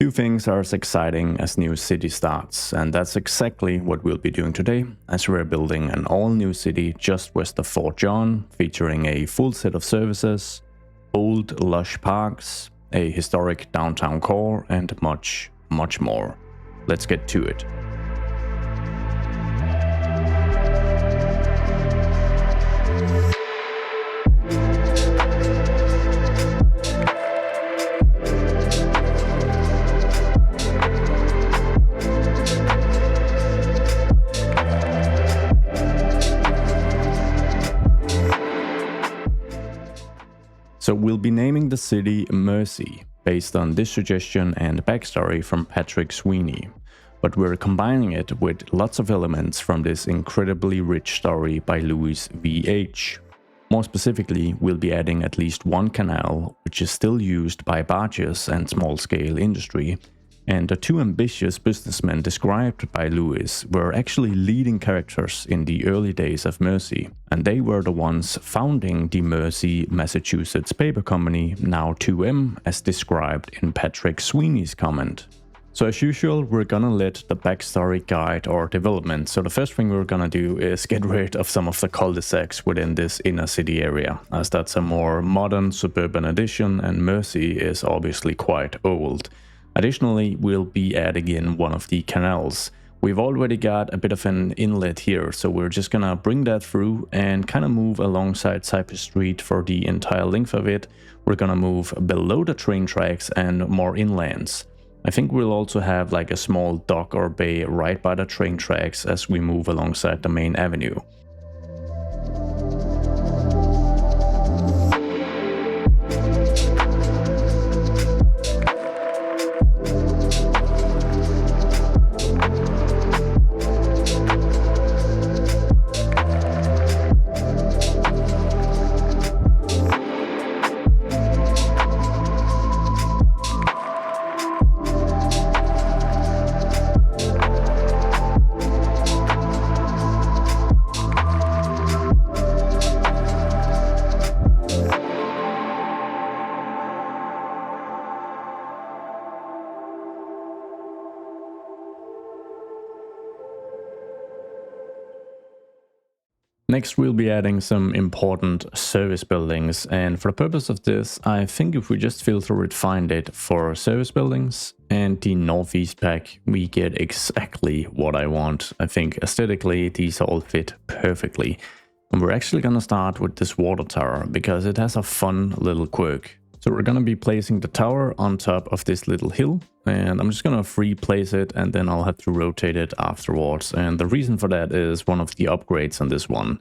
Few things are as exciting as new city starts, and that's exactly what we'll be doing today, as we're building an all-new city just west of Fort John, featuring a full set of services, old lush parks, a historic downtown core, and much, much more. Let's get to it. So we'll be naming the city Mercy, based on this suggestion and backstory from Patrick Sweeney. But we're combining it with lots of elements from this incredibly rich story by Louis V.H. More specifically, we'll be adding at least one canal, which is still used by barges and small-scale industry. And the two ambitious businessmen described by Lewis were actually leading characters in the early days of Mercy, and they were the ones founding the Mercy, Massachusetts paper company, now 2M, as described in Patrick Sweeney's comment. So as usual, we're gonna let the backstory guide our development. So the first thing we're gonna do is get rid of some of the cul-de-sacs within this inner city area, as that's a more modern suburban addition and Mercy is obviously quite old. Additionally, we'll be adding in one of the canals. We've already got a bit of an inlet here, so we're just gonna bring that through and kind of move alongside Cypress Street for the entire length of it. We're gonna move below the train tracks and more inlands. I think we'll also have like a small dock or bay right by the train tracks as we move alongside the main avenue. Next, we'll be adding some important service buildings, and for the purpose of this, I think if we just filter it, find it for service buildings and the northeast pack, we get exactly what I want. I think aesthetically, these all fit perfectly. And we're actually gonna start with this water tower because it has a fun little quirk. So we're gonna be placing the tower on top of this little hill, and I'm just gonna free place it and then I'll have to rotate it afterwards. And the reason for that is one of the upgrades on this one,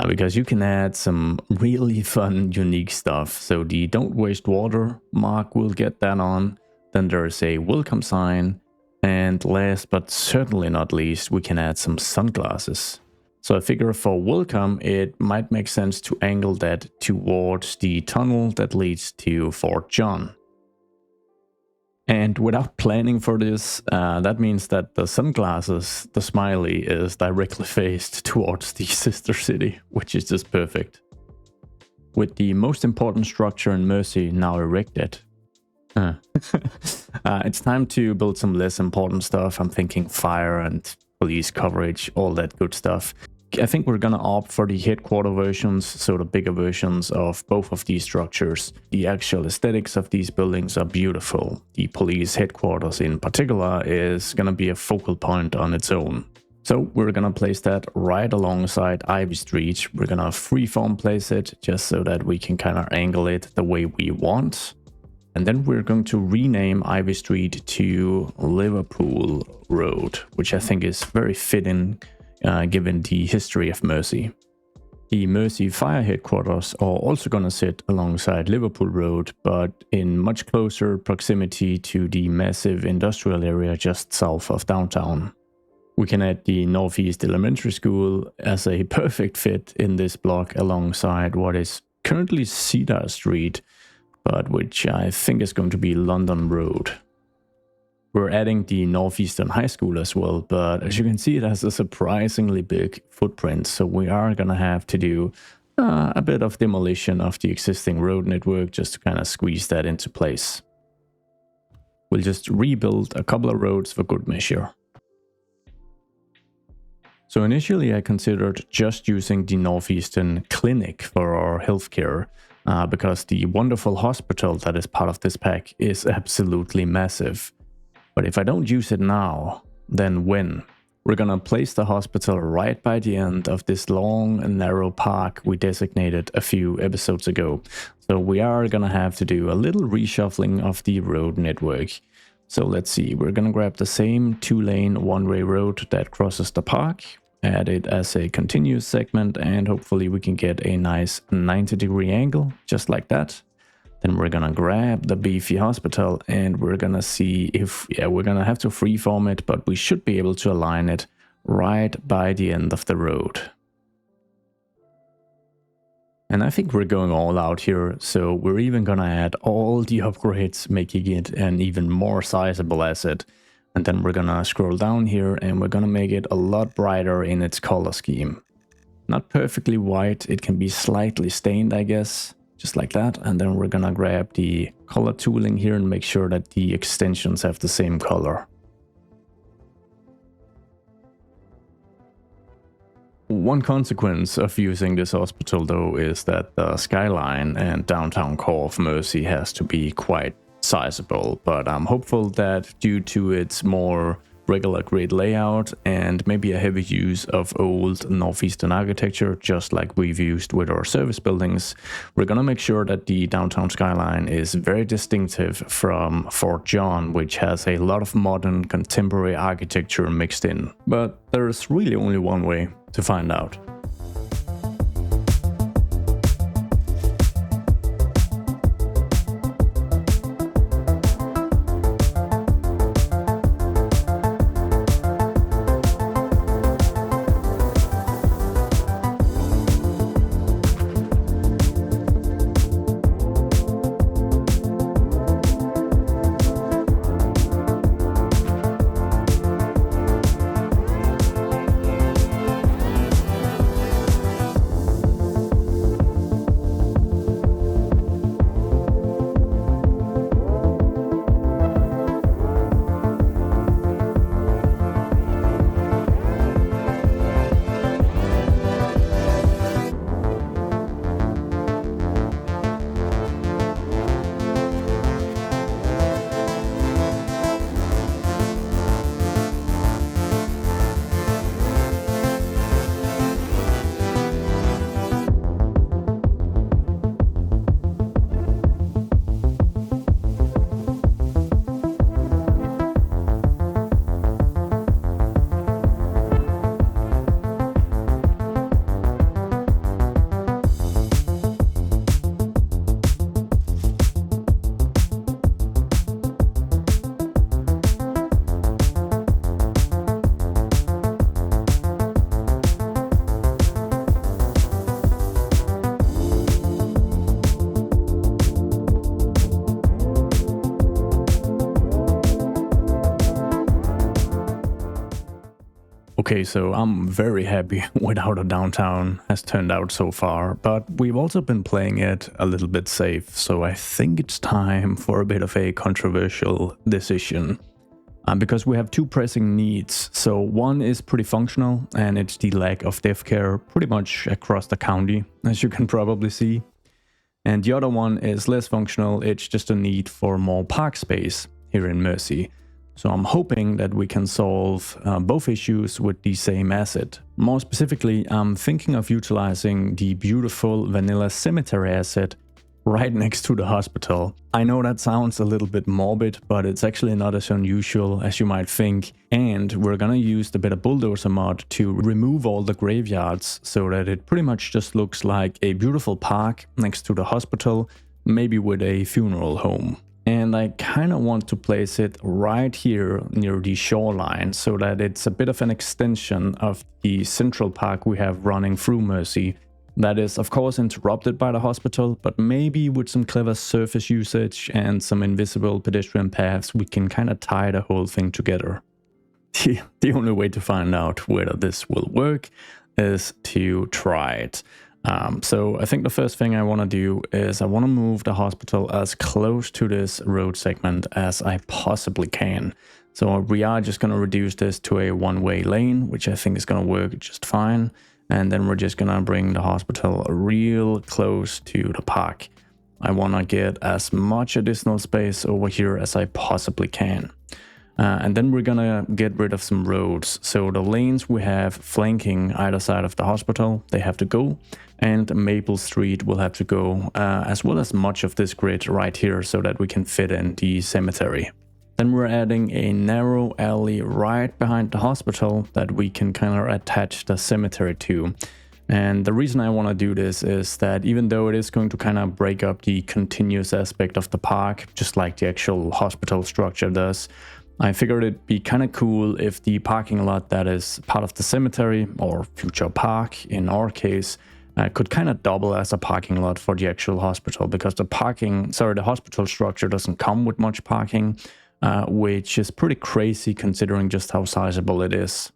because you can add some really fun, unique stuff. So the don't waste water mark, we'll get that on. Then there's a welcome sign, and last but certainly not least, we can add some sunglasses. So I figure for welcome, it might make sense to angle that towards the tunnel that leads to Fort John. And without planning for this, that means that the sunglasses, the smiley, is directly faced towards the sister city, which is just perfect. With the most important structure in Mercy now erected, it's time to build some less important stuff. I'm thinking fire and police coverage, all that good stuff. I think we're gonna opt for the headquarter versions, so the bigger versions of both of these structures. The actual aesthetics of these buildings are beautiful. The police headquarters in particular is gonna be a focal point on its own. So we're gonna place that right alongside Ivy Street. We're gonna freeform place it just so that we can kind of angle it the way we want. And then we're going to rename Ivy Street to Liverpool Road, which I think is very fitting given the history of Mercy. The Mercy Fire headquarters are also going to sit alongside Liverpool Road, but in much closer proximity to the massive industrial area just south of downtown. We can add the Northeast Elementary School as a perfect fit in this block alongside what is currently Cedar Street, but which I think is going to be London Road. We're adding the Northeastern High School as well, but as you can see, it has a surprisingly big footprint, so we are gonna have to do a bit of demolition of the existing road network just to kind of squeeze that into place. We'll just rebuild a couple of roads for good measure. So initially I considered just using the Northeastern Clinic for our healthcare, because the wonderful hospital that is part of this pack is absolutely massive. But if I don't use it now, then when? We're gonna place the hospital right by the end of this long and narrow park we designated a few episodes ago. So we are gonna have to do a little reshuffling of the road network. So let's see, we're gonna grab the same 2-lane one-way road that crosses the park, add it as a continuous segment, and hopefully we can get a nice 90-degree angle, just like that. Then we're gonna grab the beefy hospital and we're gonna see if, we're gonna have to freeform it, but we should be able to align it right by the end of the road. And I think we're going all out here, so we're even gonna add all the upgrades, making it an even more sizable asset. And then we're gonna scroll down here and we're gonna make it a lot brighter in its color scheme. Not perfectly white, it can be slightly stained, I guess. Just like that, and then we're gonna grab the color tooling here and make sure that the extensions have the same color. One consequence of using this hospital though is that the skyline and downtown core of Mercy has to be quite sizable, but I'm hopeful that due to its more regular grid layout and maybe a heavy use of old northeastern architecture, just like we've used with our service buildings, we're gonna make sure that the downtown skyline is very distinctive from Fort John, which has a lot of modern contemporary architecture mixed in. But there's really only one way to find out. Okay, so I'm very happy with how the downtown has turned out so far, but we've also been playing it a little bit safe, so I think it's time for a bit of a controversial decision. Because we have two pressing needs. So one is pretty functional, and it's the lack of dev care pretty much across the county, as you can probably see. And the other one is less functional, it's just a need for more park space here in Mercy. So I'm hoping that we can solve both issues with the same asset. More specifically, I'm thinking of utilizing the beautiful vanilla cemetery asset right next to the hospital. I know that sounds a little bit morbid, but it's actually not as unusual as you might think. And we're gonna use the better Bulldozer mod to remove all the graveyards so that it pretty much just looks like a beautiful park next to the hospital, maybe with a funeral home. And I kind of want to place it right here near the shoreline so that it's a bit of an extension of the central park we have running through Mercy. That is, of course, interrupted by the hospital, but maybe with some clever surface usage and some invisible pedestrian paths, we can kind of tie the whole thing together. The only way to find out whether this will work is to try it. So I think the first thing I want to do is I want to move the hospital as close to this road segment as I possibly can. So we are just going to reduce this to a one-way lane, which I think is going to work just fine. And then we're just going to bring the hospital real close to the park. I want to get as much additional space over here as I possibly can. And then we're gonna get rid of some roads. So the lanes we have flanking either side of the hospital, they have to go. And Maple Street will have to go, as well as much of this grid right here so that we can fit in the cemetery. Then we're adding a narrow alley right behind the hospital that we can kind of attach the cemetery to. And the reason I want to do this is that even though it is going to kind of break up the continuous aspect of the park, just like the actual hospital structure does, I figured it'd be kind of cool if the parking lot that is part of the cemetery, or future park in our case, could kind of double as a parking lot for the actual hospital, because the hospital structure doesn't come with much parking, which is pretty crazy considering just how sizable it is.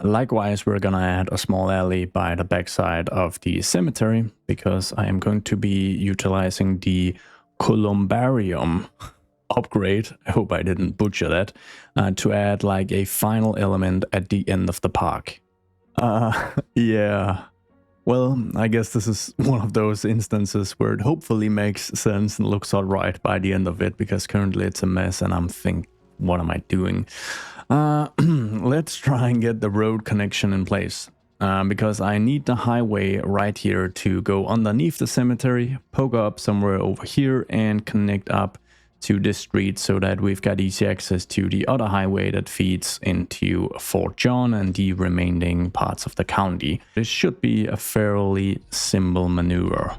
Likewise, we're gonna add a small alley by the backside of the cemetery, because I am going to be utilizing the columbarium upgrade, I hope I didn't butcher that, to add like a final element at the end of the park. Yeah. Well, I guess this is one of those instances where it hopefully makes sense and looks alright by the end of it, because currently it's a mess and I'm thinking, what am I doing? Let's try and get the road connection in place. Because I need the highway right here to go underneath the cemetery, poke up somewhere over here and connect up to this street so that we've got easy access to the other highway that feeds into Fort John and the remaining parts of the county. This should be a fairly simple maneuver.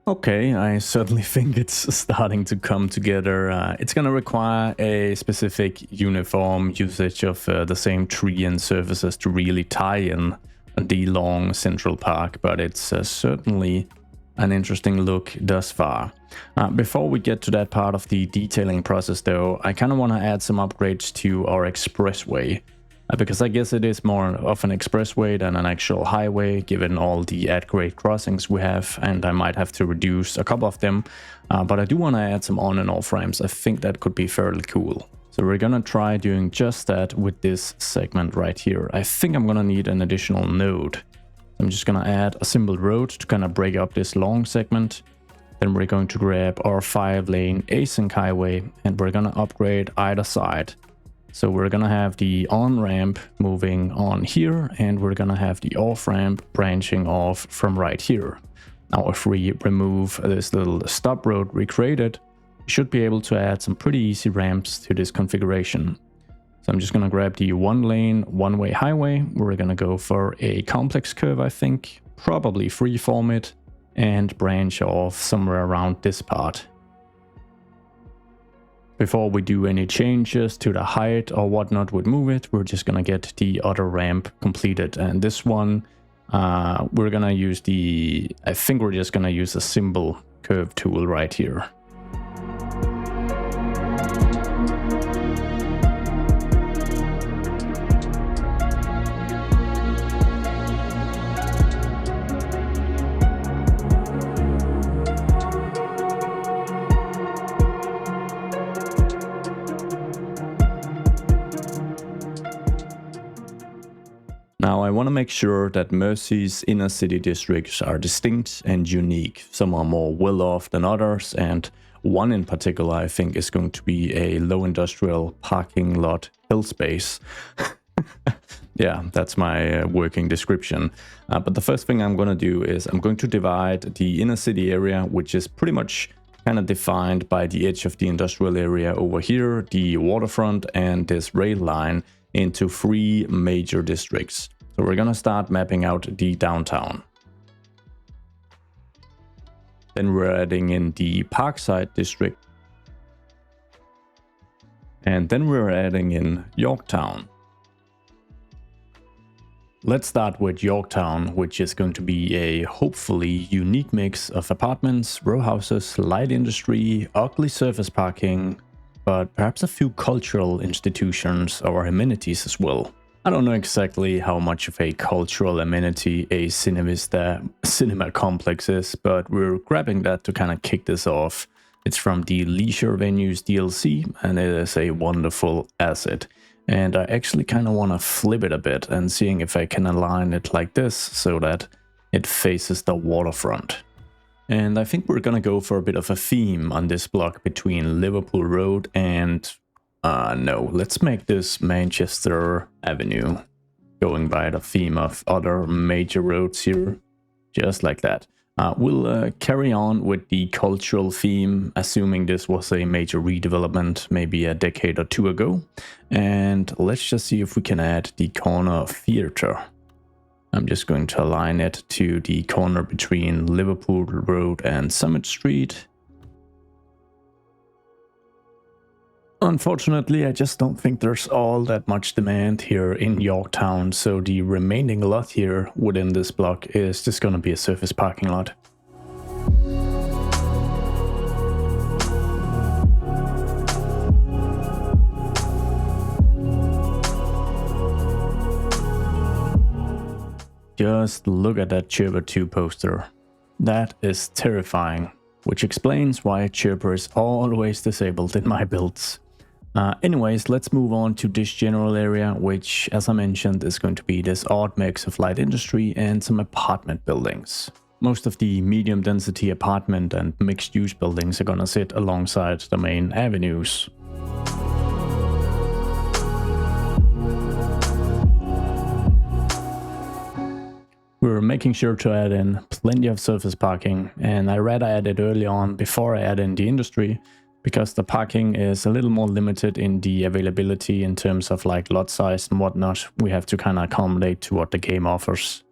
Okay, I certainly think it's starting to come together. It's going to require a specific uniform usage of the same tree and surfaces to really tie in the long central park, but it's certainly an interesting look thus far. Before we get to that part of the detailing process though, I kind of want to add some upgrades to our expressway. Because I guess it is more of an expressway than an actual highway, given all the at-grade crossings we have, and I might have to reduce a couple of them. But I do want to add some on and off ramps. I think that could be fairly cool. So we're gonna try doing just that with this segment right here. I think I'm gonna need an additional node. I'm just gonna add a simple road to kind of break up this long segment. Then we're going to grab our 5-lane async highway, and we're gonna upgrade either side. So we're gonna have the on-ramp moving on here, and we're gonna have the off-ramp branching off from right here. Now if we remove this little stop road we created, we should be able to add some pretty easy ramps to this configuration. So I'm just gonna grab the 1-lane, one-way highway. We're gonna go for a complex curve, I think, probably freeform it, and branch off somewhere around this part. Before we do any changes to the height or whatnot with Move It, we're just gonna get the other ramp completed. And this one, we're gonna use I think we're just gonna use a simple curve tool right here. Now I want to make sure that Mercy's inner city districts are distinct and unique. Some are more well off than others, and one in particular I think is going to be a low industrial parking lot hill space. Yeah, that's my working description. But the first thing I'm going to do is I'm going to divide the inner city area, which is pretty much kind of defined by the edge of the industrial area over here, the waterfront, and this rail line, into 3 major districts. So we're going to start mapping out the downtown. Then we're adding in the Parkside district. And then we're adding in Yorktown. Let's start with Yorktown, which is going to be a hopefully unique mix of apartments, row houses, light industry, ugly surface parking, but perhaps a few cultural institutions or amenities as well. I don't know exactly how much of a cultural amenity a cinema complex is, but we're grabbing that to kind of kick this off. It's from the Leisure Venues DLC, and it is a wonderful asset. And I actually kind of want to flip it a bit and seeing if I can align it like this so that it faces the waterfront. And I think we're gonna go for a bit of a theme on this block between Liverpool Road and... no, let's make this Manchester Avenue, going by the theme of other major roads here, just like that. We'll carry on with the cultural theme, assuming this was a major redevelopment maybe a decade or 2 ago. And let's just see if we can add the corner theater. I'm just going to align it to the corner between Liverpool Road and Summit Street. Unfortunately, I just don't think there's all that much demand here in Yorktown, so the remaining lot here within this block is just going to be a surface parking lot. Just look at that Chirper 2 poster. That is terrifying, which explains why Chirper is always disabled in my builds. Anyways, let's move on to this general area, which, as I mentioned, is going to be this odd mix of light industry and some apartment buildings. Most of the medium density apartment and mixed use buildings are gonna sit alongside the main avenues. We're making sure to add in plenty of surface parking, and I rather add it early on before I add in the industry, because the parking is a little more limited in the availability in terms of like lot size and whatnot. We have to kind of accommodate to what the game offers.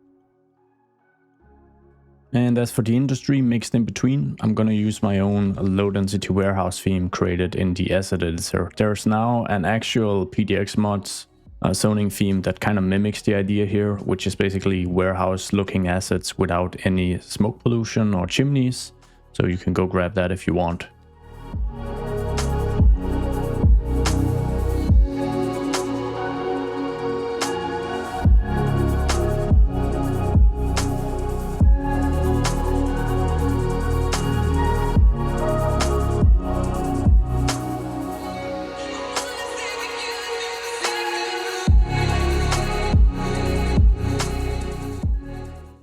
And as for the industry mixed in between, I'm going to use my own low density warehouse theme created in the asset editor. There's now an actual PDX mods zoning theme that kind of mimics the idea here, which is basically warehouse looking assets without any smoke pollution or chimneys. So you can go grab that if you want.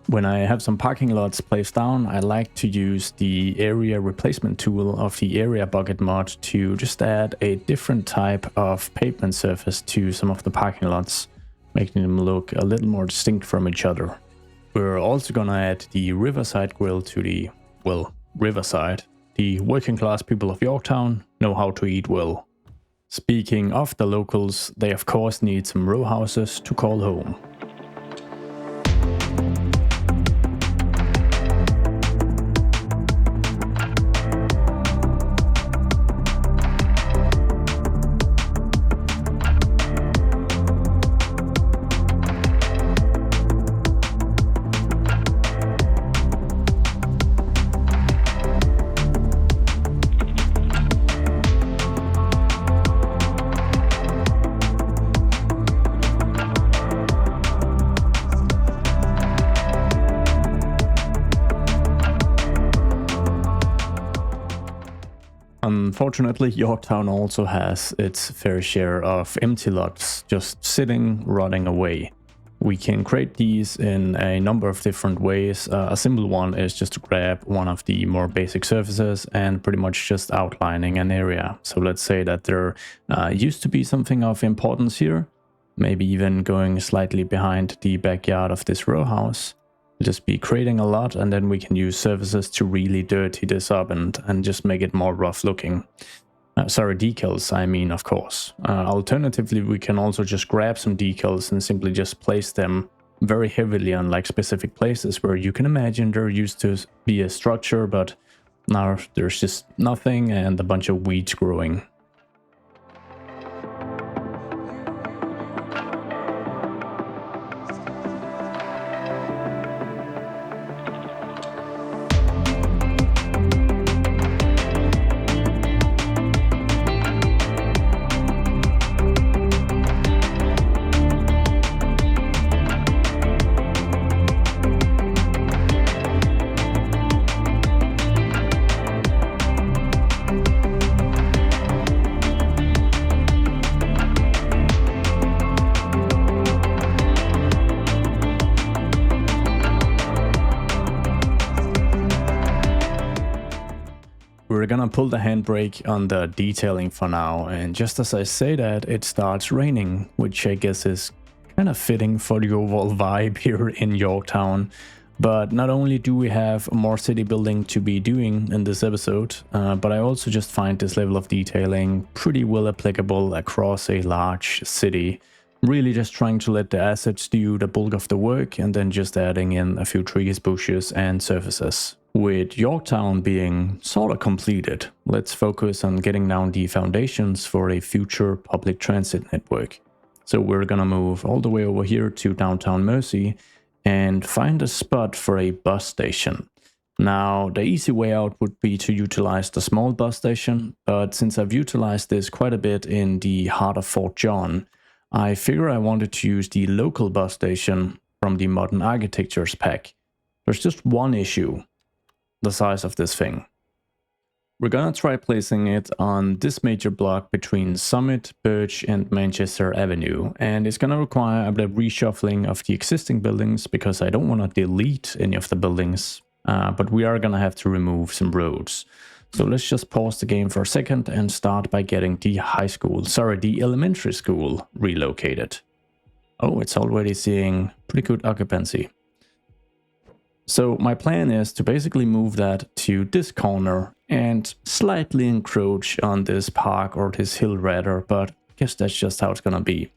When I have some parking lots placed down, I like to use the area replacement tool of the area bucket mod to just add a different type of pavement surface to some of the parking lots, making them look a little more distinct from each other. We're also gonna add the Riverside grill to the, well, Riverside. The working class people of Yorktown know how to eat well. Speaking of the locals, they of course need some row houses to call home. Unfortunately, Yorktown also has its fair share of empty lots just sitting, rotting away. We can create these in a number of different ways. A simple one is just to grab one of the more basic surfaces and pretty much just outlining an area. So let's say that there used to be something of importance here, maybe even going slightly behind the backyard of this row house. We'll just be creating a lot, and then we can use surfaces to really dirty this up and just make it more rough looking. Sorry, decals, I mean, of course. Alternatively, we can also just grab some decals and simply just place them very heavily on like specific places where you can imagine there used to be a structure, but now there's just nothing and a bunch of weeds growing. We're gonna pull the handbrake on the detailing for now, and just as I say that, it starts raining, which I guess is kind of fitting for the overall vibe here in Yorktown. But not only do we have more city building to be doing in this episode, but I also just find this level of detailing pretty well applicable across a large city. Really just trying to let the assets do the bulk of the work and then just adding in a few trees, bushes and surfaces. With Yorktown being sort of completed, let's focus on getting down the foundations for a future public transit network. So we're gonna move all the way over here to downtown Mersey and find a spot for a bus station. Now, the easy way out would be to utilize the small bus station, but since I've utilized this quite a bit in the heart of Fort John, I figure I wanted to use the local bus station from the Modern Architectures pack. There's just one issue: the size of this thing. We're gonna try placing it on this major block between Summit, Birch and Manchester Avenue, and it's gonna require a bit of reshuffling of the existing buildings because I don't want to delete any of the buildings, but we are gonna have to remove some roads. So let's just pause the game for a second and start by getting the the elementary school relocated. Oh, it's already seeing pretty good occupancy. So my plan is to basically move that to this corner and slightly encroach on this park, or this hill rather, but I guess that's just how it's gonna be.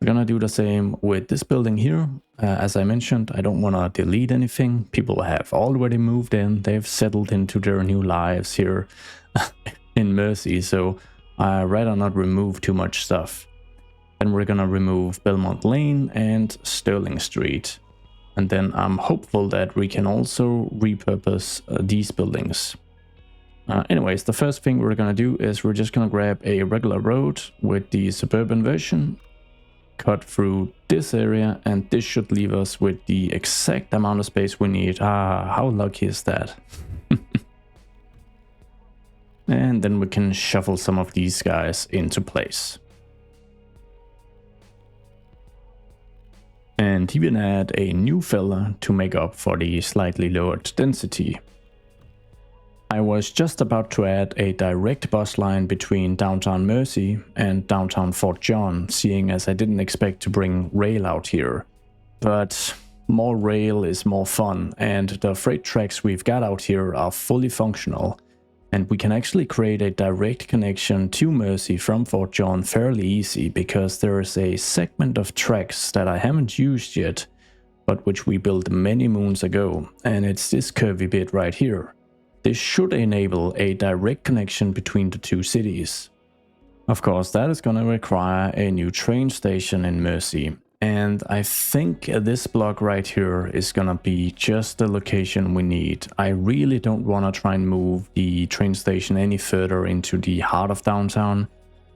We're gonna do the same with this building here. As I mentioned, I don't want to delete anything. People have already moved in, they've settled into their new lives here in Mersey, so I'd rather not remove too much stuff. Then we're gonna remove Belmont Lane and Sterling Street. And then I'm hopeful that we can also repurpose these buildings. Anyways, the first thing we're gonna do is we're just gonna grab a regular road with the suburban version, cut through this area, and this should leave us with the exact amount of space we need. How lucky is that? And then we can shuffle some of these guys into place. And even add a new fella to make up for the slightly lowered density. I was just about to add a direct bus line between downtown Mersey and downtown Fort John, seeing as I didn't expect to bring rail out here. But more rail is more fun, and the freight tracks we've got out here are fully functional. And we can actually create a direct connection to Mersey from Fort John fairly easy, because there is a segment of tracks that I haven't used yet, but which we built many moons ago, and it's this curvy bit right here. This should enable a direct connection between the two cities. Of course, that is going to require a new train station in Mersey, and I think this block right here is gonna be just the location we need. I really don't want to try and move the train station any further into the heart of downtown,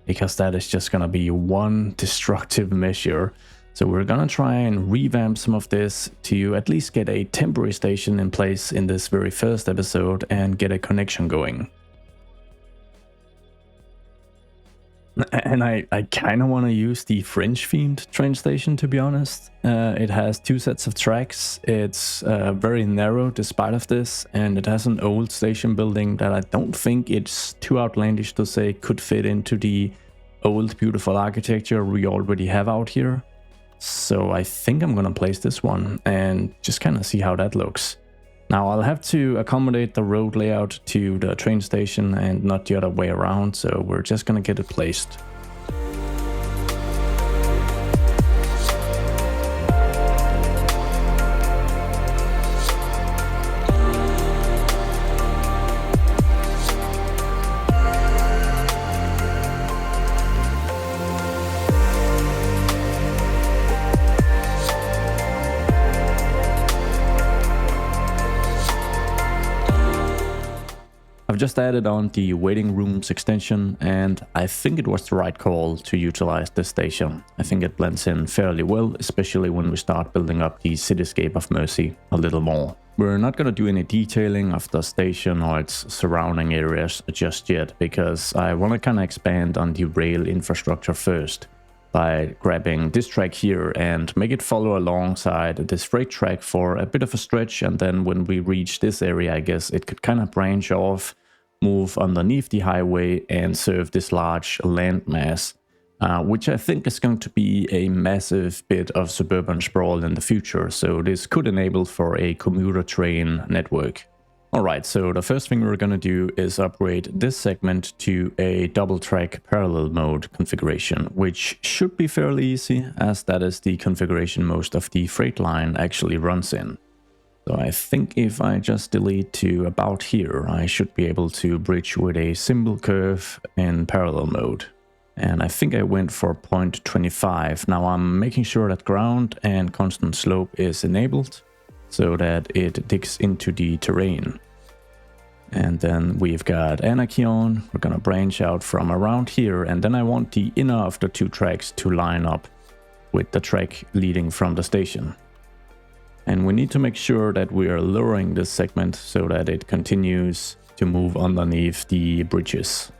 because that is just gonna be one destructive measure. So we're gonna try and revamp some of this to at least get a temporary station in place in this very first episode and get a connection going. And I kind of want to use the fringe-themed train station, to be honest. It has 2 sets of tracks. It's very narrow despite of this, and it has an old station building that I don't think it's too outlandish to say could fit into the old beautiful architecture we already have out here. So I think I'm gonna place this one and just kind of see how that looks. Now I'll have to accommodate the road layout to the train station and not the other way around, so we're just gonna get it placed. I've just added on the waiting rooms extension, and I think it was the right call to utilize this station. I think it blends in fairly well, especially when we start building up the cityscape of Mercy a little more. We're not going to do any detailing of the station or its surrounding areas just yet, because I want to kind of expand on the rail infrastructure first by grabbing this track here and make it follow alongside this freight track for a bit of a stretch, and then when we reach this area, I guess it could kind of branch off, move underneath the highway and serve this large landmass, which I think is going to be a massive bit of suburban sprawl in the future, so this could enable for a commuter train network. Alright, so the first thing we're gonna do is upgrade this segment to a double track parallel mode configuration, which should be fairly easy, as that is the configuration most of the freight line actually runs in. So I think if I just delete to about here, I should be able to bridge with a simple curve in parallel mode. And I think I went for 0.25. Now I'm making sure that ground and constant slope is enabled so that it digs into the terrain. And then we've got Anarchy on. We're gonna branch out from around here, and then I want the inner of the 2 tracks to line up with the track leading from the station. And we need to make sure that we are lowering this segment so that it continues to move underneath the bridges.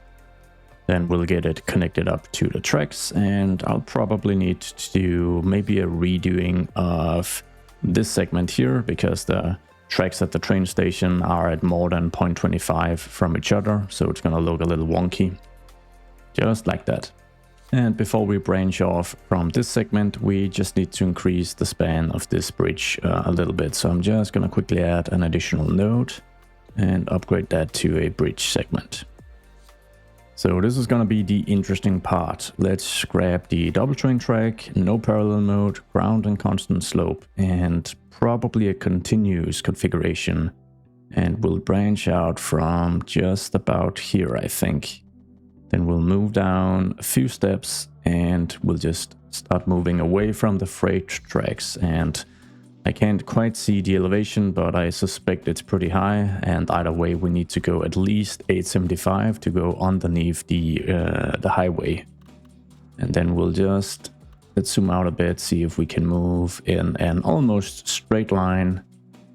Then we'll get it connected up to the tracks, and I'll probably need to do maybe a redoing of this segment here, because the tracks at the train station are at more than 0.25 from each other, so it's gonna look a little wonky. Just like that. And before we branch off from this segment, we just need to increase the span of this bridge a little bit. So I'm just going to quickly add an additional node and upgrade that to a bridge segment. So this is going to be the interesting part. Let's grab the double train track, no parallel mode, ground and constant slope, and probably a continuous configuration. And we'll branch out from just about here, I think. Then we'll move down a few steps and we'll just start moving away from the freight tracks. And I can't quite see the elevation, but I suspect it's pretty high. And either way, we need to go at least 875 to go underneath the highway. And then we'll just, let's zoom out a bit, see if we can move in an almost straight line.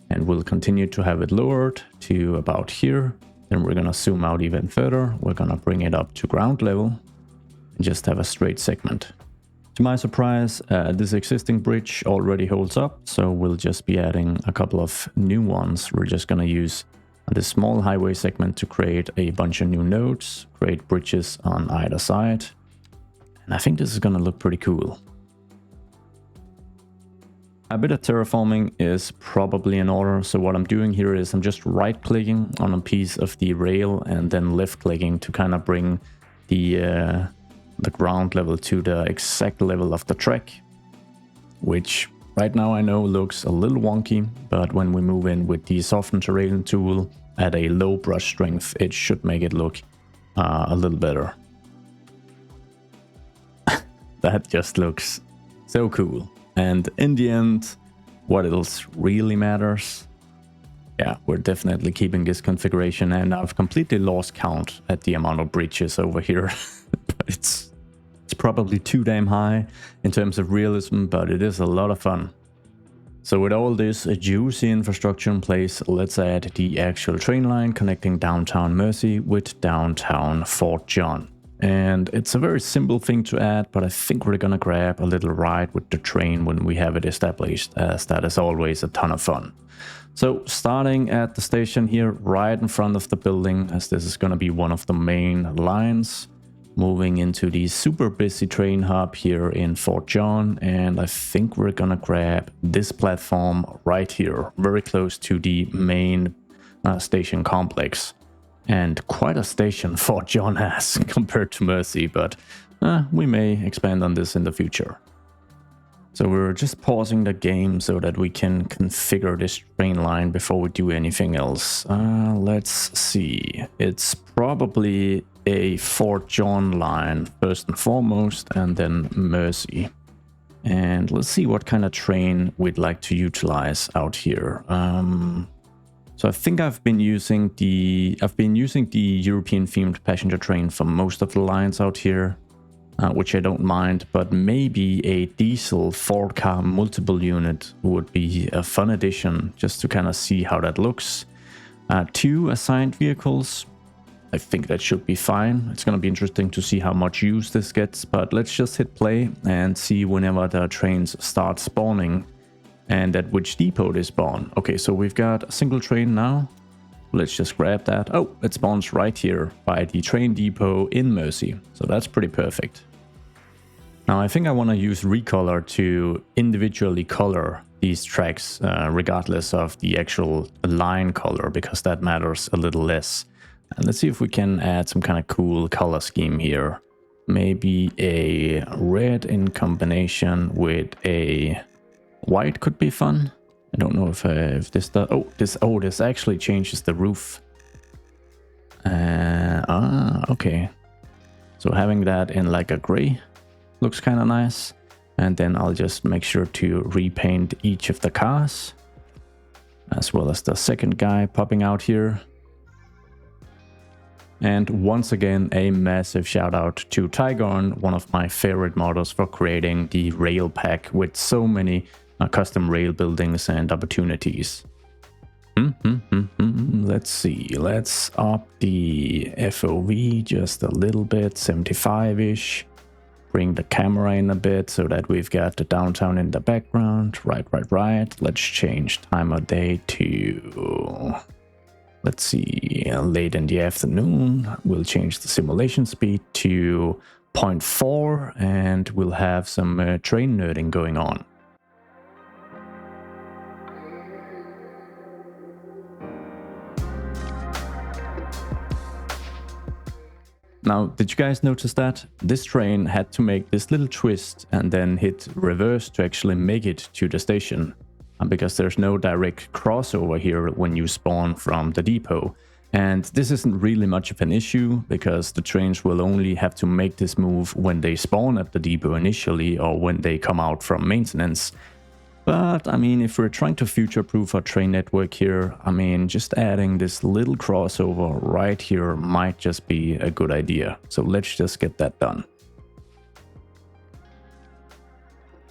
And we'll continue to have it lowered to about here. Then we're gonna zoom out even further. We're gonna bring it up to ground level and just have a straight segment. To my surprise, this existing bridge already holds up, so we'll just be adding a couple of new ones. We're just gonna use this small highway segment to create a bunch of new nodes, create bridges on either side. And I think this is gonna look pretty cool. A bit of terraforming is probably in order, so what I'm doing here is I'm just right-clicking on a piece of the rail and then left-clicking to kind of bring the ground level to the exact level of the track, which right now I know looks a little wonky, but when we move in with the soften terrain tool at a low brush strength, it should make it look a little better. That just looks so cool. And in the end, what else really matters? Yeah, we're definitely keeping this configuration, and I've completely lost count at the amount of bridges over here. It's probably too damn high in terms of realism, but it is a lot of fun. So with all this juicy infrastructure in place, let's add the actual train line connecting downtown Mercy with downtown Fort John. And it's a very simple thing to add, but I think we're gonna grab a little ride with the train when we have it established, as that is always a ton of fun. So starting at the station here, right in front of the building, as this is gonna be one of the main lines, moving into the super busy train hub here in Fort John, and I think we're gonna grab this platform right here, very close to the main station complex. And quite a station Fort John has compared to Mercy, but we may expand on this in the future. So we're just pausing the game so that we can configure this train line before we do anything else. Let's see. It's probably a Fort John line first and foremost, and then Mercy. And let's see what kind of train we'd like to utilize out here. So I think I've been using the European themed passenger train for most of the lines out here. Which I don't mind, but maybe a diesel 4-car multiple unit would be a fun addition, just to kind of see how that looks. 2 assigned vehicles, I think that should be fine. It's going to be interesting to see how much use this gets, but let's just hit play and see whenever the trains start spawning and at which depot they spawn. Okay, so we've got a single train now. Let's just grab that. Oh, it spawns right here by the train depot in Mercy, so that's pretty perfect. Now I think I want to use Recolor to individually color these tracks regardless of the actual line color, because that matters a little less. And let's see if we can add some kind of cool color scheme here. Maybe a red in combination with a white could be fun. I don't know if this does. This actually changes the roof. Okay. So having that in like a gray looks kind of nice. And then I'll just make sure to repaint each of the cars, as well as the second guy popping out here. And once again, a massive shout out to Tygon, one of my favorite models, for creating the rail pack with so many custom rail buildings and opportunities. Let's see, let's up the FOV just a little bit, 75-ish. Bring the camera in a bit so that we've got the downtown in the background. Right. Let's change time of day to, let's see, late in the afternoon. We'll change the simulation speed to 0.4 and we'll have some train nerding going on. Now, did you guys notice that? This train had to make this little twist and then hit reverse to actually make it to the station. Because there's no direct crossover here when you spawn from the depot. And this isn't really much of an issue, because the trains will only have to make this move when they spawn at the depot initially or when they come out from maintenance. But, I mean, if we're trying to future-proof our train network here, I mean, just adding this little crossover right here might just be a good idea. So let's just get that done.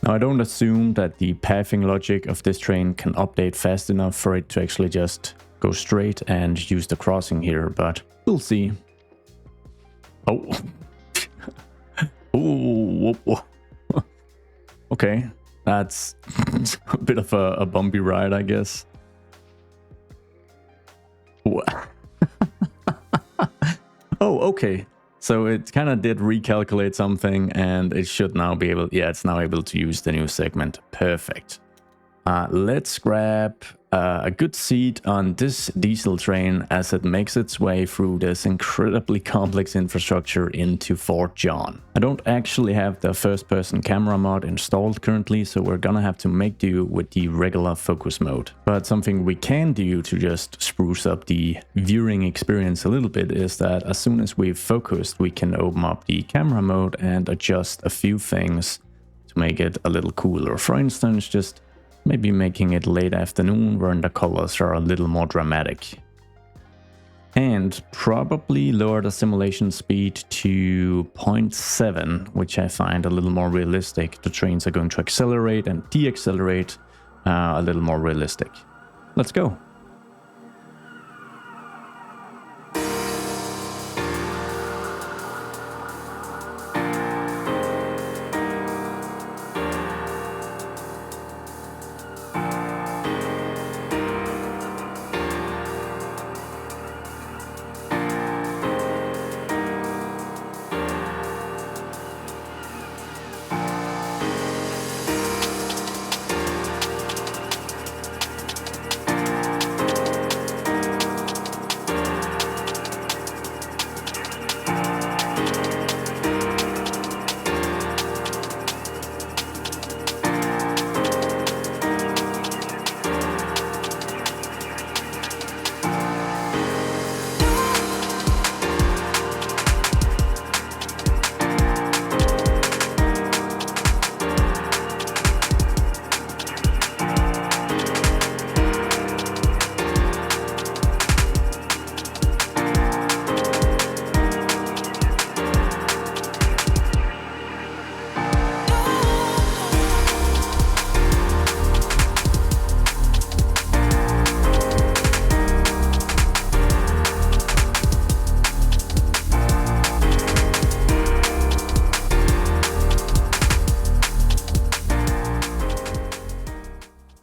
Now, I don't assume that the pathing logic of this train can update fast enough for it to actually just go straight and use the crossing here, but we'll see. Oh. Ooh. Okay. That's a bit of a bumpy ride, I guess. Oh, okay. So it kind of did recalculate something, and it should now be able... Yeah, it's now able to use the new segment. Perfect. Let's grab a good seat on this diesel train as it makes its way through this incredibly complex infrastructure into Fort John. I don't actually have the first-person camera mod installed currently, so we're gonna have to make do with the regular focus mode. But something we can do to just spruce up the viewing experience a little bit is that as soon as we've focused, we can open up the camera mode and adjust a few things to make it a little cooler. For instance, just maybe making it late afternoon when the colors are a little more dramatic. And probably lower the simulation speed to 0.7, which I find a little more realistic. The trains are going to accelerate and deaccelerate a little more realistic. Let's go.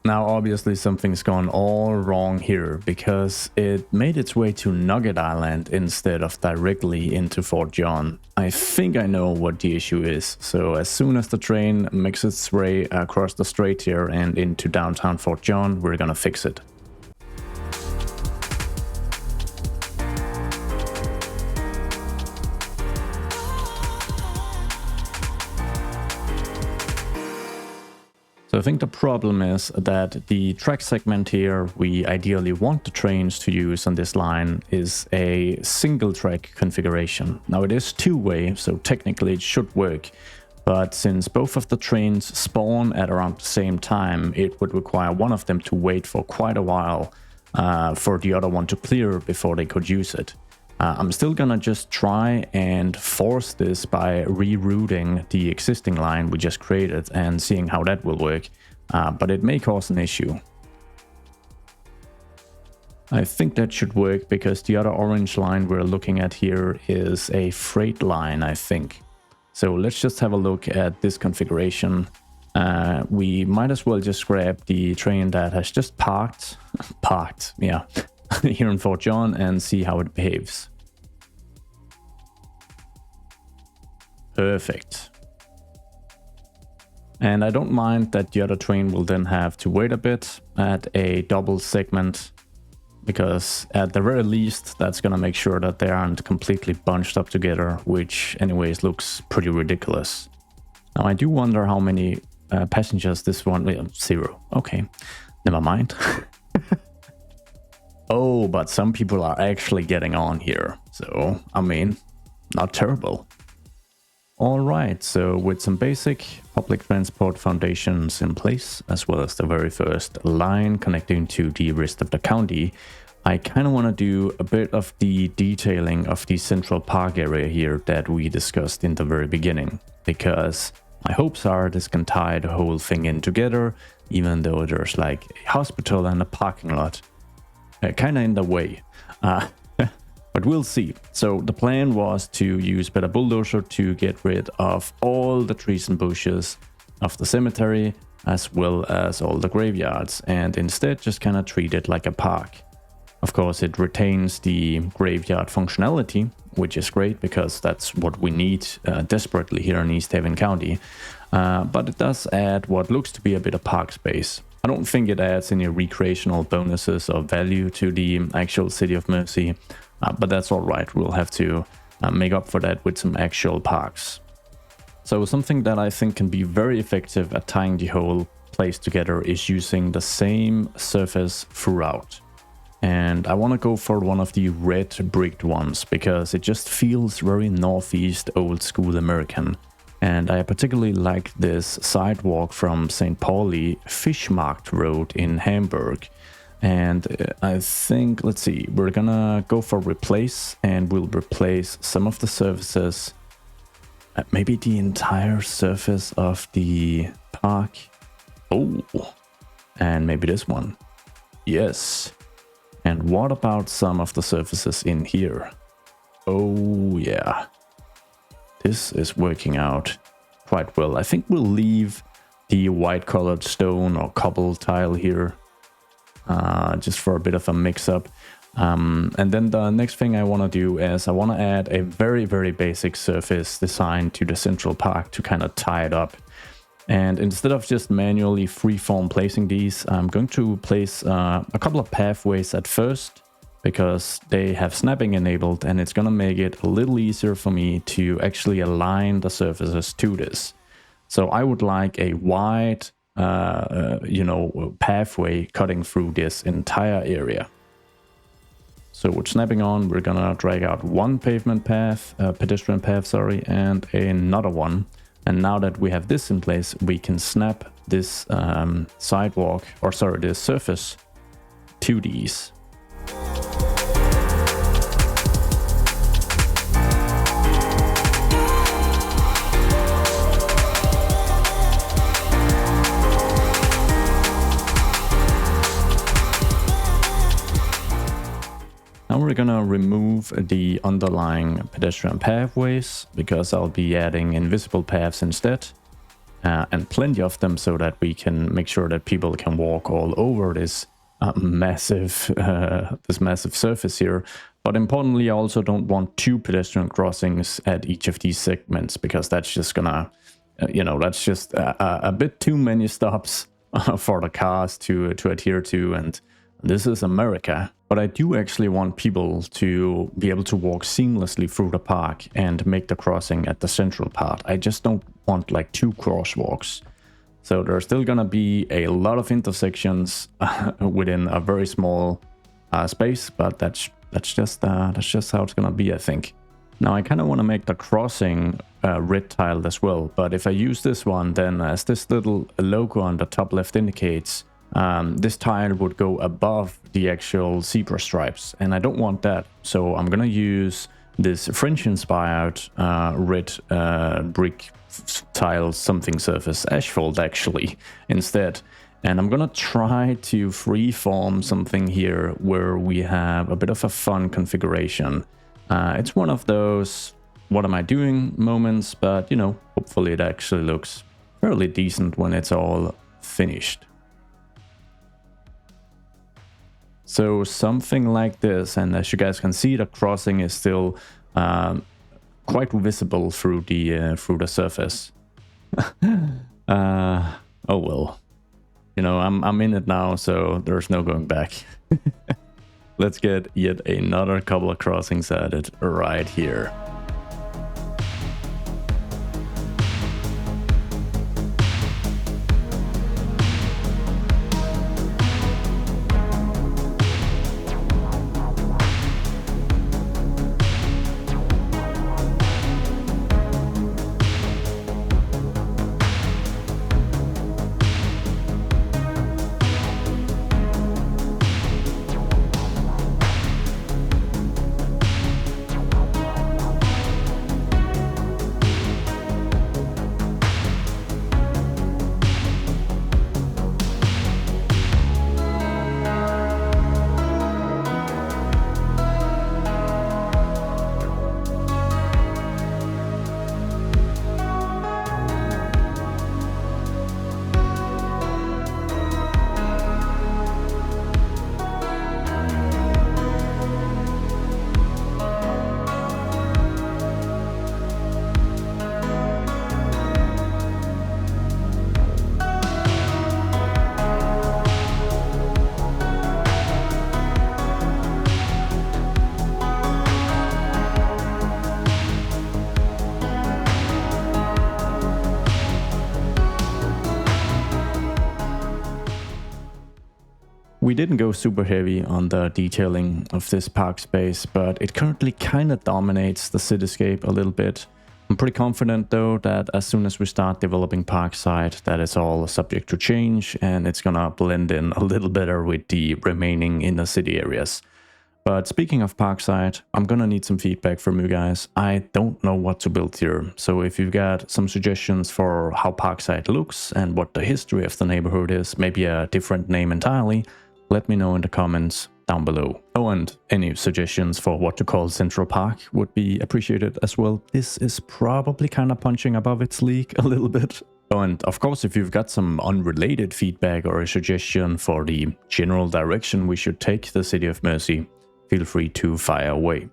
Now obviously something's gone all wrong here, because it made its way to Nugget Island instead of directly into Fort John. I think I know what the issue is, so as soon as the train makes its way across the strait here and into downtown Fort John, we're gonna fix it. So I think the problem is that the track segment here we ideally want the trains to use on this line is a single track configuration. Now it is two-way, so technically it should work, but since both of the trains spawn at around the same time, it would require one of them to wait for quite a while for the other one to clear before they could use it. I'm still gonna just try and force this by rerouting the existing line we just created and seeing how that will work, but it may cause an issue. I think that should work because the other orange line we're looking at here is a freight line, I think. So let's just have a look at this configuration. We might as well just grab the train that has just parked, yeah, here in Fort John and see how it behaves. Perfect. And I don't mind that the other train will then have to wait a bit at a double segment, because at the very least that's gonna make sure that they aren't completely bunched up together, which anyways looks pretty ridiculous. Now I do wonder how many passengers this one... 0. Okay, never mind. Oh, but some people are actually getting on here, so, I mean, not terrible. Alright, so with some basic public transport foundations in place, as well as the very first line connecting to the rest of the county, I kind of want to do a bit of the detailing of the central park area here that we discussed in the very beginning, because my hopes are this can tie the whole thing in together, even though there's like a hospital and a parking lot kind of in the way, but we'll see. So the plan was to use better Bulldozer to get rid of all the trees and bushes of the cemetery, as well as all the graveyards, and instead just kind of treat it like a park. Of course, it retains the graveyard functionality, which is great because that's what we need desperately here in East Haven County, but it does add what looks to be a bit of park space. I don't think it adds any recreational bonuses or value to the actual City of Mercy, but that's alright, we'll have to make up for that with some actual parks. So something that I think can be very effective at tying the whole place together is using the same surface throughout. And I want to go for one of the red bricked ones, because it just feels very northeast old school American. And I particularly like this sidewalk from St. Pauli Fishmarkt Road in Hamburg. And I think, let's see, we're gonna go for replace, and we'll replace some of the surfaces, maybe the entire surface of the park. Oh, and maybe this one. Yes. And what about some of the surfaces in here? Oh yeah. This is working out quite well. I think we'll leave the white colored stone or cobble tile here, just for a bit of a mix-up. And then the next thing I want to do is I want to add a very, very basic surface design to the central park to kind of tie it up. And instead of just manually freeform placing these, I'm going to place a couple of pathways at first, because they have snapping enabled, and it's gonna make it a little easier for me to actually align the surfaces to this. So I would like a wide, pathway cutting through this entire area. So with snapping on, we're gonna drag out one pedestrian path, and another one. And now that we have this in place, we can snap this this surface to these. Now we're gonna remove the underlying pedestrian pathways, because I'll be adding invisible paths instead. and plenty of them so that we can make sure that people can walk all over this massive surface here. But importantly, I also don't want 2 pedestrian crossings at each of these segments, because that's just gonna, that's just a bit too many stops for the cars to adhere to, and this is America. But I do actually want people to be able to walk seamlessly through the park and make the crossing at the central part. I just don't want like 2 crosswalks. So there's still gonna be a lot of intersections within a very small space, but that's just how it's gonna be, I think. Now I kind of want to make the crossing red tiled as well, but if I use this one, then as this little logo on the top left indicates, this tile would go above the actual zebra stripes, and I don't want that. So I'm gonna use this French-inspired red brick tile something surface, asphalt actually, instead. And I'm gonna try to freeform something here where we have a bit of a fun configuration. It's one of those what am I doing moments, but hopefully it actually looks fairly decent when it's all finished. So something like this, and as you guys can see, the crossing is still quite visible through the surface. Oh well, I'm in it now, so there's no going back. Let's get yet another couple of crossings added right here. We didn't go super heavy on the detailing of this park space, but it currently kind of dominates the cityscape a little bit. I'm pretty confident though that as soon as we start developing Parkside, that is all subject to change and it's gonna blend in a little better with the remaining inner city areas. But speaking of Parkside, I'm gonna need some feedback from you guys. I don't know what to build here, so if you've got some suggestions for how Parkside looks and what the history of the neighborhood is, maybe a different name entirely, let me know in the comments down below. Oh, and any suggestions for what to call Central Park would be appreciated as well. This is probably kind of punching above its league a little bit. Oh, and of course, if you've got some unrelated feedback or a suggestion for the general direction we should take the City of Mercy, feel free to fire away.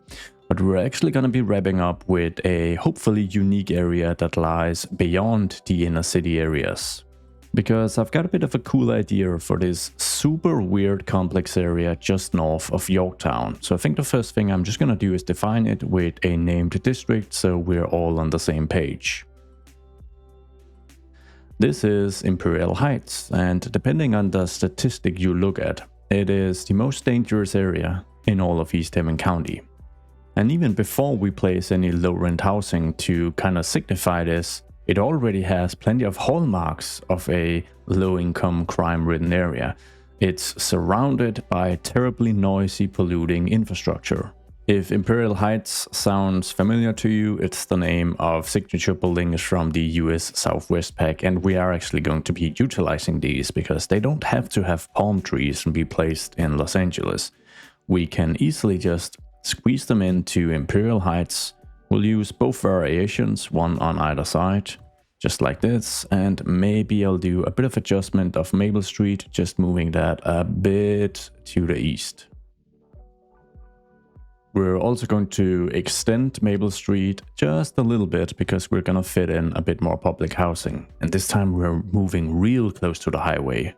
But we're actually going to be wrapping up with a hopefully unique area that lies beyond the inner city areas. Because I've got a bit of a cool idea for this super weird complex area just north of Yorktown. So I think the first thing I'm just going to do is define it with a named district so we're all on the same page. This is Imperial Heights, and depending on the statistic you look at, it is the most dangerous area in all of East Haven County. And even before we place any low-rent housing to kind of signify this, it already has plenty of hallmarks of a low-income crime-ridden area. It's surrounded by terribly noisy, polluting infrastructure. If Imperial Heights sounds familiar to you, it's the name of signature buildings from the US Southwest Pack, and we are actually going to be utilizing these because they don't have to have palm trees and be placed in Los Angeles. We can easily just squeeze them into Imperial Heights. We'll use both variations, one on either side, just like this. And maybe I'll do a bit of adjustment of Maple Street, just moving that a bit to the east. We're also going to extend Maple Street just a little bit because we're going to fit in a bit more public housing. And this time we're moving real close to the highway.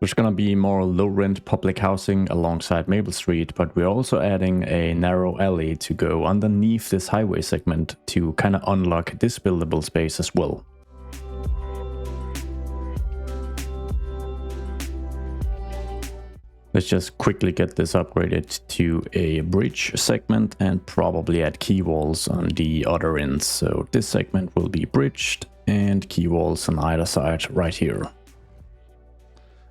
There's going to be more low-rent public housing alongside Maple Street, but we're also adding a narrow alley to go underneath this highway segment to kind of unlock this buildable space as well. Let's just quickly get this upgraded to a bridge segment and probably add key walls on the other ends. So this segment will be bridged and key walls on either side right here.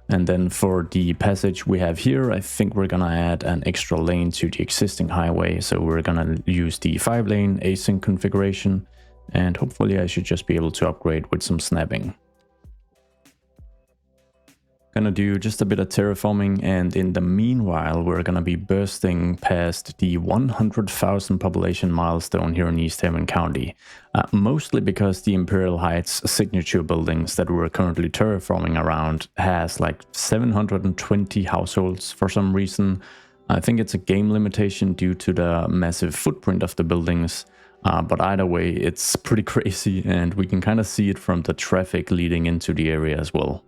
And then for the passage we have here, I think we're gonna add an extra lane to the existing highway. So we're gonna use the 5-lane async configuration, and hopefully I should just be able to upgrade with some snapping. Gonna do just a bit of terraforming, and in the meanwhile we're gonna be bursting past the 100,000 population milestone here in East Haven County, mostly because the Imperial Heights signature buildings that we're currently terraforming around has like 720 households for some reason. I think it's a game limitation due to the massive footprint of the buildings, but either way it's pretty crazy, and we can kind of see it from the traffic leading into the area as well.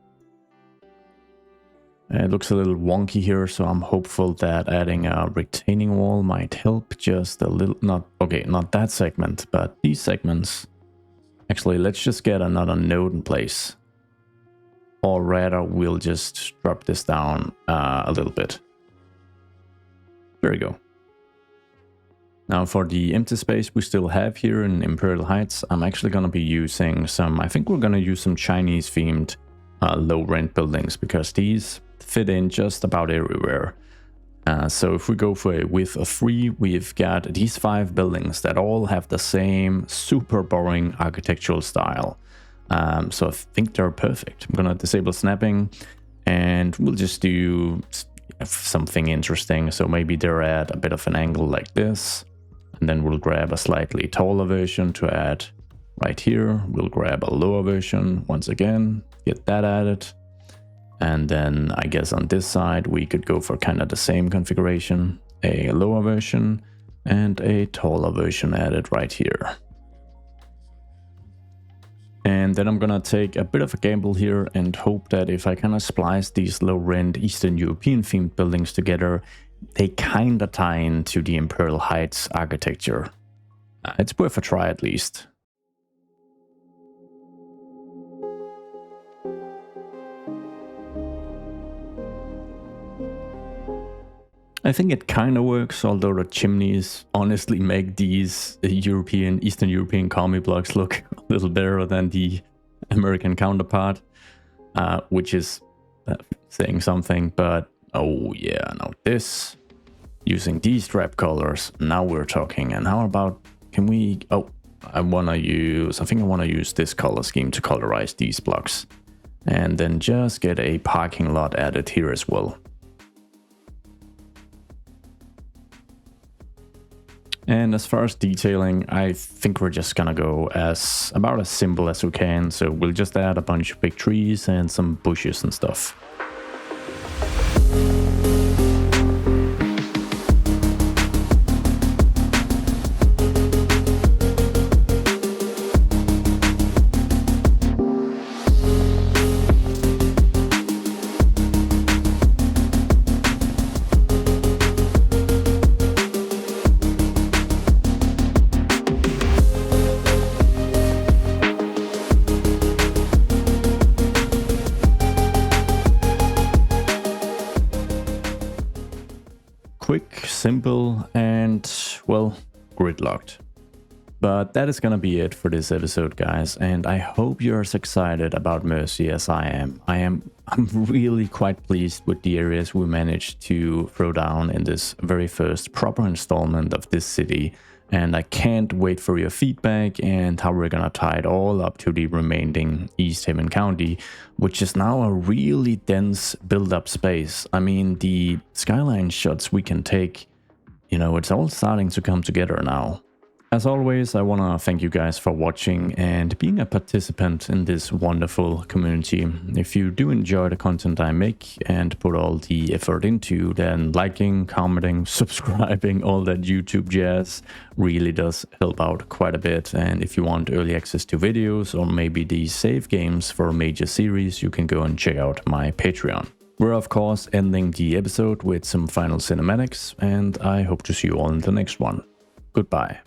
It looks a little wonky here, so I'm hopeful that adding a retaining wall might help just a little. Not that segment, but these segments. Actually, let's just get another node in place. Or rather, we'll just drop this down a little bit. There we go. Now for the empty space we still have here in Imperial Heights, I'm actually going to be using some, I think we're going to use some Chinese themed low rent buildings, because these fit in just about everywhere. So if we go for a width of 3, we've got these 5 buildings that all have the same super boring architectural style. So I think they're perfect. I'm gonna disable snapping, and we'll just do something interesting. So maybe they're at a bit of an angle like this, and then we'll grab a slightly taller version to add right here. We'll grab a lower version once again, get that added. And then I guess on this side we could go for kind of the same configuration, a lower version and a taller version added right here. And then I'm gonna take a bit of a gamble here and hope that if I kind of splice these low rent Eastern European themed buildings together, they kind of tie into the Imperial Heights architecture. It's worth a try at least. I think it kind of works, although the chimneys honestly make these Eastern European commie blocks look a little better than the American counterpart, which is saying something. But oh yeah, now this, using these strap colors, now we're talking. And how about, can we, I think I want to use this color scheme to colorize these blocks, and then just get a parking lot added here as well. And as far as detailing, I think we're just gonna go about as simple as we can. So we'll just add a bunch of big trees and some bushes and stuff. Quick, simple, and, well, gridlocked. But that is gonna be it for this episode, guys, and I hope you're as excited about Mercy as I am. I'm really quite pleased with the areas we managed to throw down in this very first proper installment of this city, and I can't wait for your feedback and how we're gonna tie it all up to the remaining East Haven County, which is now a really dense build-up space. I mean, the skyline shots we can take, you know, it's all starting to come together now. As always, I want to thank you guys for watching and being a participant in this wonderful community. If you do enjoy the content I make and put all the effort into, then liking, commenting, subscribing, all that YouTube jazz really does help out quite a bit. And if you want early access to videos or maybe the save games for a major series, you can go and check out my Patreon. We're of course ending the episode with some final cinematics, and I hope to see you all in the next one. Goodbye.